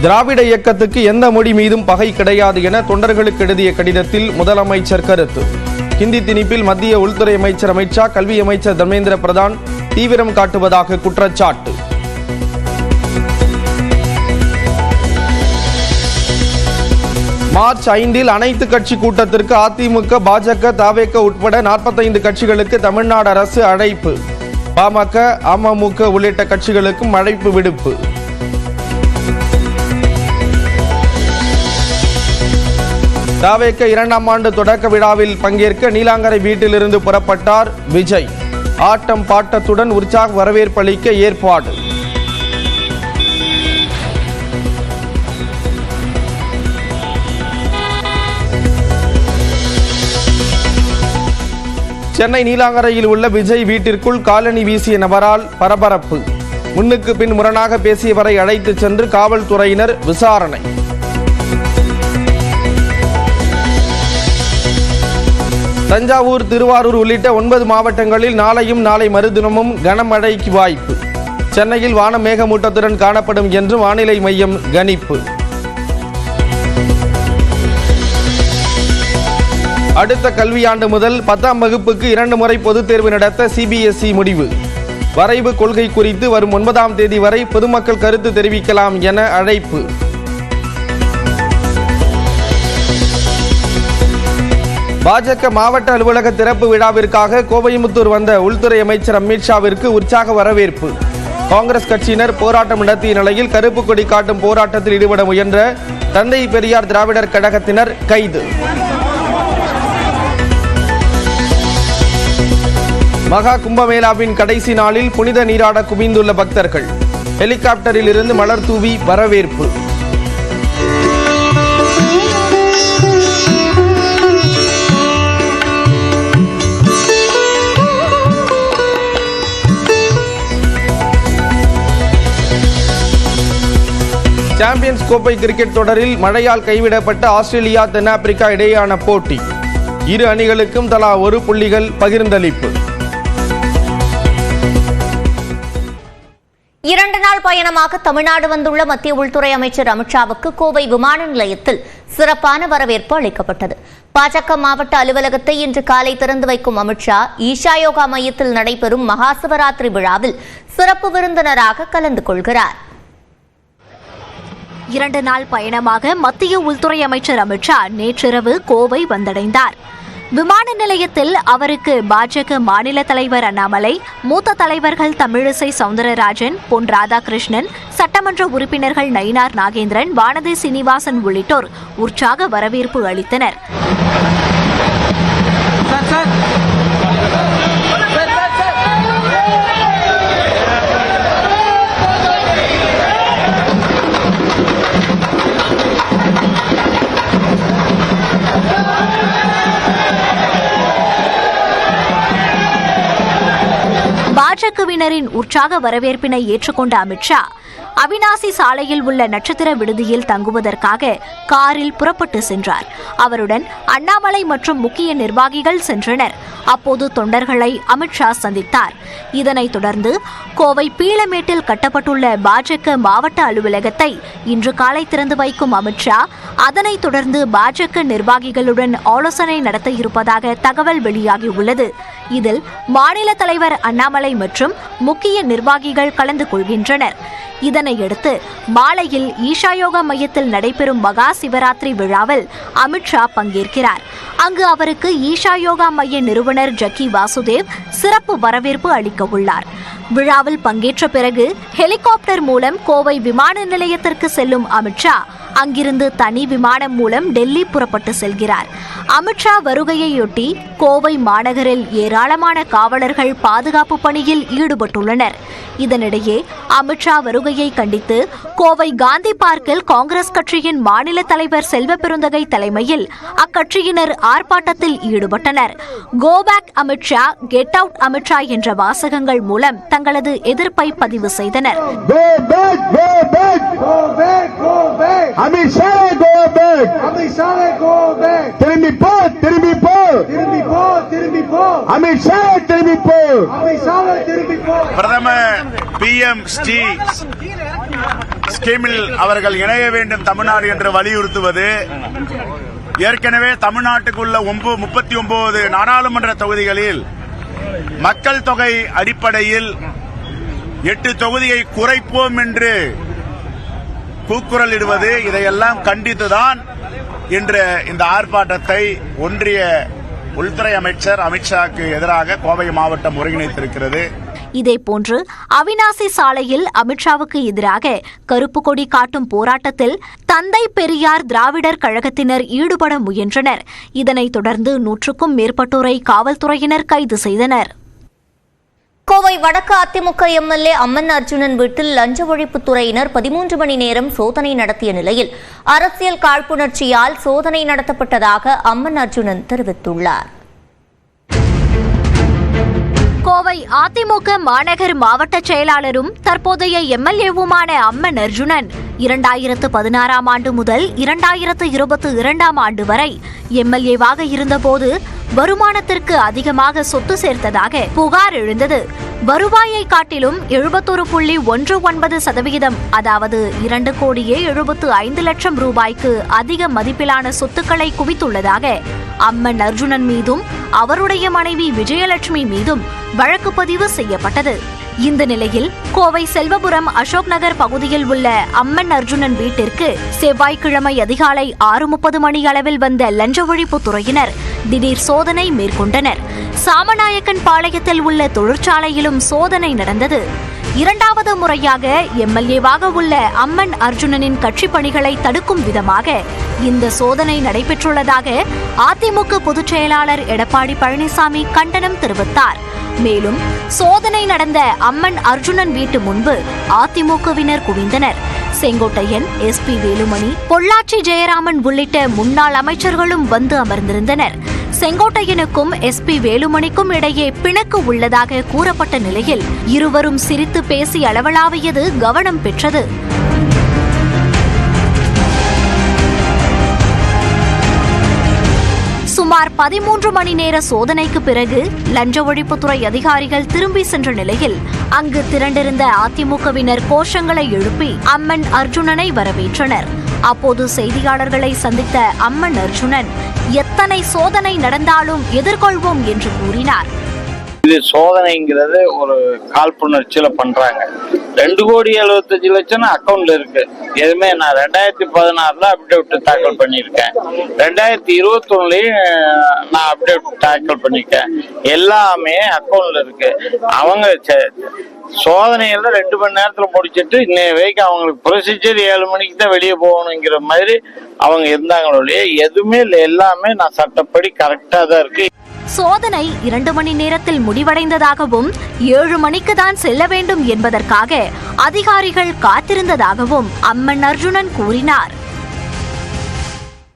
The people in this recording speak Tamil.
திராவிட இயக்கத்துக்கு எந்த மொழி மீதும் பகை கிடையாது என தொண்டர்களுக்கு எழுதிய கடிதத்தில் முதலமைச்சர் கருத்து. ஹிந்தி திணிப்பில் மத்திய உள்துறை அமைச்சர் அமித் ஷா, கல்வி அமைச்சர் தர்மேந்திர பிரதான் தீவிரம் காட்டுவதாக குற்றச்சாட்டு. மார்ச் 5 அனைத்து கட்சி கூட்டத்திற்கு அதிமுக, பாஜக, தவேக உட்பட 45 கட்சிகளுக்கு தமிழ்நாடு அரசு அழைப்பு. பாமக, அமமுக உள்ளிட்ட கட்சிகளுக்கும் அழைப்பு விடுப்பு. தவேக 2ஆம் ஆண்டு தொடக்க விழாவில் பங்கேற்க நீலாங்கரை வீட்டிலிருந்து புறப்பட்டார் விஜய். ஆட்டம் பாட்டத்துடன் உற்சாக வரவேற்பு அளிக்க ஏற்பாடு. சென்னை நீலாங்கரையில் உள்ள விஜய் வீட்டிற்குள் காலணி வீசிய நபரால் பரபரப்பு. முன்னுக்கு பின் முரணாக பேசியவரை அழைத்து சென்று காவல்துறையினர் விசாரணை. தஞ்சாவூர், திருவாரூர் உள்ளிட்ட 9 மாவட்டங்களில் நாளையும் நாளை மறுதினமும் கனமழைக்கு வாய்ப்பு. சென்னையில் வானம் மேகமூட்டத்துடன் காணப்படும் என்று வானிலை மையம் கணிப்பு. அடுத்த கல்வியாண்டு முதல் 10ஆம் வகுப்புக்கு 2 முறை பொதுத் தேர்வு நடத்த சிபிஎஸ்இ முடிவு. வரைவு கொள்கை குறித்து வரும் 9ஆம் தேதி வரை பொதுமக்கள் கருத்து தெரிவிக்கலாம் என அழைப்பு. பாஜக மாவட்ட அலுவலக திறப்பு விழாவிற்காக கோவைமுத்தூர் வந்த உள்துறை அமைச்சர் அமித் ஷாவிற்கு உற்சாக வரவேற்பு. காங்கிரஸ் கட்சியினர் போராட்டம் நடத்திய நிலையில் கருப்பு கொடி காட்டும் போராட்டத்தில் ஈடுபட முயன்ற தந்தை பெரியார் திராவிடர் கழகத்தினர் கைது. மகா கும்பமேளாவின் கடைசி நாளில் புனித நீராட குவிந்துள்ள பக்தர்கள். ஹெலிகாப்டரில் இருந்து மலர் தூவி வரவேற்பு. சாம்பியன்ஸ் கோப்பை கிரிக்கெட் தொடரில் மழையால் கைவிடப்பட்ட ஆஸ்திரேலியா, தென்னாப்பிரிக்கா இடையேயான போட்டி. இரு அணிகளுக்கும் தலா 1 புள்ளிகள் பகிர்ந்தளிப்பு. 2 நாள் பயணமாக தமிழ்நாடு வந்துள்ள மத்திய உள்துறை அமைச்சர் அமித் ஷாவுக்கு கோவை விமான நிலையத்தில் சிறப்பான வரவேற்பு அளிக்கப்பட்டது. பாஜக மாவட்ட அலுவலகத்தை இன்று காலை திறந்து வைக்கும் அமித் ஷா ஈஷா யோகா மையத்தில் நடைபெறும் மகாசிவராத்திரி விழாவில் சிறப்பு விருந்தினராக கலந்து கொள்கிறார். 2 நாள் பயணமாக மத்திய உள்துறை அமைச்சர் அமித் ஷா நேற்றிரவு கோவை வந்தடைந்தார். விமான நிலையத்தில் அவருக்கு பாஜக மாநில தலைவர் அண்ணாமலை, மூத்த தலைவர்கள் தமிழிசை சவுந்தரராஜன், பொன் ராதாகிருஷ்ணன், சட்டமன்ற உறுப்பினர்கள் நயினார் நாகேந்திரன், வானதி சீனிவாசன் உள்ளிட்டோர் உற்சாக வரவேற்பு அளித்தனர். பாஜகவினரின் உற்சாக வரவேற்பினை ஏற்றுக்கொண்ட அமித் ஷா அவினாசி சாலையில் உள்ள நட்சத்திர விடுதியில் தங்குவதற்காக காரில் புறப்பட்டு சென்றார். அவருடன் அண்ணாமலை மற்றும் முக்கிய நிர்வாகிகள் சென்றனர். அப்போது தொண்டர்களை அமித் ஷா சந்தித்தார். இதனைத் தொடர்ந்து கோவை பீளமேட்டில் கட்டப்பட்டுள்ள பாஜக மாவட்ட அலுவலகத்தை இன்று காலை திறந்து வைக்கும் அமித் ஷா அதனைத் தொடர்ந்து பாஜக நிர்வாகிகளுடன் ஆலோசனை நடத்த இருப்பதாக தகவல் வெளியாகியுள்ளது. இதில் மாநில தலைவர் அண்ணாமலை மற்றும் முக்கிய நிர்வாகிகள் கலந்து கொள்கின்றனர். இதனையடுத்து மாலையில் ஈஷா யோகா மையத்தில் நடைபெறும் மகா சிவராத்திரி விழாவில் அமித் ஷா பங்கேற்கிறார். அங்கு அவருக்கு ஈஷா யோகா மைய நிறுவனர் ஜக்கி வாசுதேவ் சிறப்பு வரவேற்பு அளிக்க உள்ளார். விழாவில் பங்கேற்ற பிறகு ஹெலிகாப்டர் மூலம் கோவை விமான நிலையத்திற்கு செல்லும் அமித் ஷா அங்கிருந்து தனி விமானம் மூலம் டெல்லி புறப்பட்டு செல்கிறார். அமித் ஷா வருகையையொட்டி கோவை மாநகரில் ஏராளமான காவலர்கள் பாதுகாப்பு பணியில் ஈடுபட்டுள்ளனர். இதனிடையே அமித் ஷா வருகையை கண்டித்து கோவை காந்தி பார்க்கில் காங்கிரஸ் கட்சியின் மாநில தலைவர் செல்வ பெருந்தகை தலைமையில் அக்கட்சியினர் ஆர்ப்பாட்டத்தில் ஈடுபட்டனர். Go back Amit Shah, get out Amit Shah என்ற வாசகங்கள் மூலம் தங்களது எதிர்ப்பை பதிவு செய்தனர். Go back, go back, go back, go back. Amit Shah, go back. அமித்ஷாவே go back. திரும்பி போ, திரும்பி போ. திரும்பி போ, திரும்பி போ. அமித்ஷா திரும்பி போ. அமித்ஷாவே திரும்பி போ. பிரதமர் PM ஸ்கீமில் அவர்கள் இணைய வேண்டும் தமிழ்நாடு என்று வலியுறுத்துவது, ஏற்கனவே தமிழ்நாட்டுக்குள்ள 39 நாடாளுமன்ற தொகுதிகளில் மக்கள் தொகை அடிப்படையில் 8 தொகுதியை குறைப்போம் என்று கூக்குரல் இடுவது, இதையெல்லாம் கண்டித்துதான் இன்று இந்த ஆர்ப்பாட்டத்தை ஒன்றிய உள்துறை அமைச்சர் அமித்ஷாவுக்கு எதிராக கோவை மாவட்டம் ஒருங்கிணைத்திருக்கிறது. இதேபோன்று அவிநாசி சாலையில் அமித்ஷாவுக்கு எதிராக கருப்பு கொடி காட்டும் போராட்டத்தில் தந்தை பெரியார் திராவிடர் கழகத்தினர் ஈடுபட முயன்றனர். இதனைத் தொடர்ந்து 100க்கும் மேற்பட்டோரை காவல்துறையினர் கைது செய்தனர். கோவை வடக்கு அதிமுக எம்எல்ஏ அம்மன் அர்ஜுனன் வீட்டில் லஞ்ச ஒழிப்புத்துறையினர் 13 மணி நேரம் சோதனை நடத்திய நிலையில் அரசியல் காழ்ப்புணர்ச்சியால் சோதனை நடத்தப்பட்டதாக அம்மன் அர்ஜுனன் தெரிவித்துள்ளார். கோவை அதிமுக மாநகர் மாவட்ட செயலாளரும் தற்போதைய எம்எல்ஏவுமான அம்மன் அர்ஜுனன் 2016ஆம் ஆண்டு முதல் 2022ஆம் ஆண்டு வரை எம்எல்ஏவாக இருந்தபோது வருமானத்திற்கு அதிகமாக சொத்து சேர்த்ததாக புகார் எழுந்தது. வருவாயை காட்டிலும் 71.19%, அதாவது 2,75,00,000 ரூபாய்க்கு அதிக மதிப்பிலான சொத்துக்களை குவித்துள்ளதாக அம்மன் அர்ஜுனன் மீதும் அவருடைய மனைவி விஜயலட்சுமி மீதும் வழக்கு பதிவு செய்யப்பட்டது. இந்த நிலையில் கோவை செல்வபுரம் அசோக் நகர் பகுதியில் உள்ள அம்மன் அர்ஜுனன் வீட்டிற்கு செவ்வாய்க்கிழமை அதிகாலை 6:30 மணி அளவில் வந்த லஞ்ச ஒழிப்பு துறையினர் திடீர் சோதனை மேற்கொண்டனர். சாமநாயக்கன் பாளையத்தில் உள்ள தொழிற்சாலையிலும் சோதனை நடந்தது. இரண்டாவது முறையாக எம்எல்ஏவாக உள்ள அம்மன் அர்ஜுனனின் கட்சி பணிகளை தடுக்கும் விதமாக இந்த சோதனை நடைபெற்றுள்ளதாக அதிமுக பொதுச் செயலாளர் எடப்பாடி பழனிசாமி கண்டனம் தெரிவித்தார். மேலும் சோதனை நடந்த அம்மன் அர்ஜுனன் வீட்டு முன்பு அதிமுகவினர் குவிந்தனர். செங்கோட்டையன், SP வேலுமணி, பொள்ளாச்சி ஜெயராமன் உள்ளிட்ட முன்னாள் அமைச்சர்களும் வந்து அமர்ந்திருந்தனர். செங்கோட்டையனுக்கும் SP வேலுமணிக்கும் இடையே பிணக்கு உள்ளதாக கூறப்பட்ட நிலையில் இருவரும் சிரித்து பேசி அளவலாவியது கவனம் பெற்றது. சுமார் 13 மணி நேர சோதனைக்கு பிறகு லஞ்ச ஒழிப்புத்துறை அதிகாரிகள் திரும்பி சென்ற நிலையில் அங்கு திரண்டிருந்த அதிமுகவினர் கோஷங்களை எழுப்பி அம்மன் அர்ஜுனனை வரவேற்றனர். அப்போது செய்தியாளர்களை சந்தித்த அம்மன் அர்ஜுனன் எத்தனை சோதனை நடந்தாலும் எதிர்கொள்வோம் என்று கூறினார். இது சோதனைங்கிறது ஒரு காழ்ப்புணர்ச்சியில பண்றாங்க. 2,75,00,000 அக்கௌண்ட்ல இருக்கு. எதுவுமே நான் 2016 அப்டேட் தாக்கல் பண்ணியிருக்கேன். 2021 நான் அப்டேட் தாக்கல் பண்ணிருக்கேன். எல்லாமே அக்கௌண்ட்ல இருக்கு. அவங்க சோதனையில 2 மணி நேரத்துல முடிச்சிட்டு இன்னைய வரைக்கும் அவங்களுக்கு ப்ரொசீஜர் 7 மணிக்கு தான் வெளியே போகணுங்கிற மாதிரி அவங்க இருந்தாங்களே. எதுவுமே இல்லை, எல்லாமே நான் சட்டப்படி கரெக்டா தான் இருக்கு. சோதனை 2 மணி நேரத்தில் முடிவடைந்ததாகவும் 7 மணிக்கு தான் செல்ல வேண்டும் என்பதற்காக அதிகாரிகள் காத்திருந்ததாகவும் அம்மன் அர்ஜுனன் கூறினார்.